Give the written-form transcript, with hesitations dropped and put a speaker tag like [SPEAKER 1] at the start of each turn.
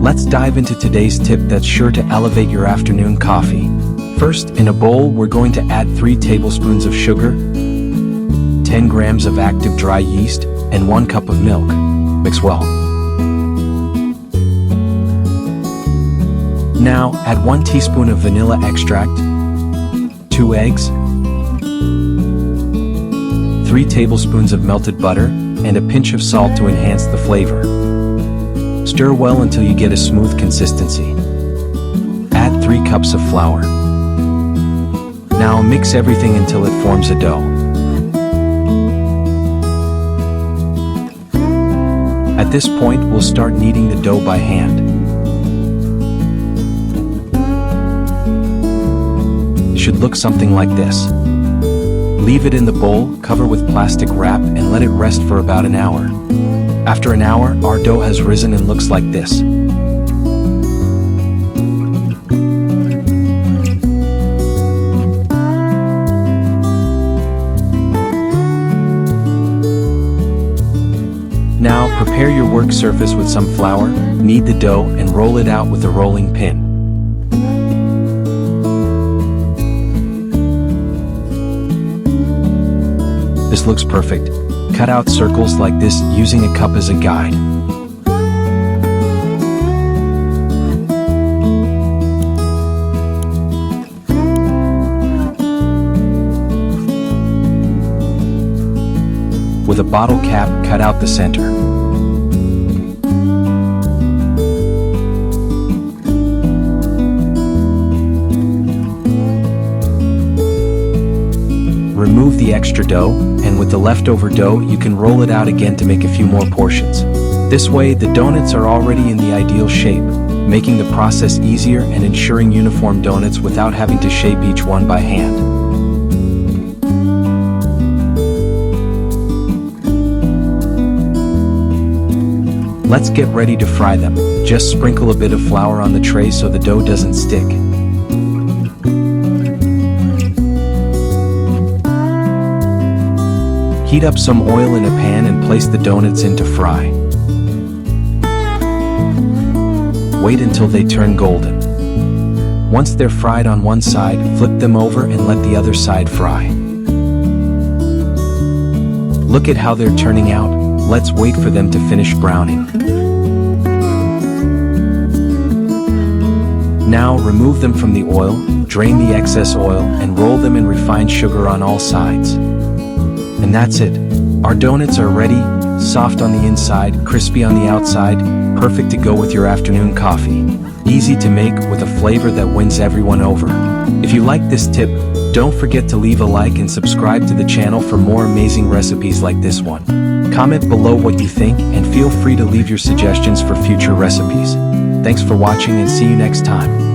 [SPEAKER 1] Let's dive into today's tip that's sure to elevate your afternoon coffee. First, in a bowl, we're going to add 3 tablespoons of sugar, 10 grams of active dry yeast, and 1 cup of milk. Mix well. Now, add 1 teaspoon of vanilla extract, 2 eggs, 3 tablespoons of melted butter, and a pinch of salt to enhance the flavor. Stir well until you get a smooth consistency. Add 3 cups of flour. Now mix everything until it forms a dough. At this point, we'll start kneading the dough by hand. It should look something like this. Leave it in the bowl, cover with plastic wrap, and let it rest for about an hour. After an hour, our dough has risen and looks like this. Now, prepare your work surface with some flour, knead the dough, and roll it out with a rolling pin. This looks perfect. Cut out circles like this using a cup as a guide. With a bottle cap, cut out the center. Remove the extra dough, and with the leftover dough, you can roll it out again to make a few more portions. This way, the donuts are already in the ideal shape, making the process easier and ensuring uniform donuts without having to shape each one by hand. Let's get ready to fry them. Just sprinkle a bit of flour on the tray so the dough doesn't stick. Heat up some oil in a pan and place the donuts in to fry. Wait until they turn golden. Once they're fried on one side, flip them over and let the other side fry. Look at how they're turning out. Let's wait for them to finish browning. Now remove them from the oil, drain the excess oil, and roll them in refined sugar on all sides. And that's it. Our donuts are ready, soft on the inside, crispy on the outside, perfect to go with your afternoon coffee. Easy to make with a flavor that wins everyone over. If you like this tip, don't forget to leave a like and subscribe to the channel for more amazing recipes like this one. Comment below what you think and feel free to leave your suggestions for future recipes. Thanks for watching and see you next time.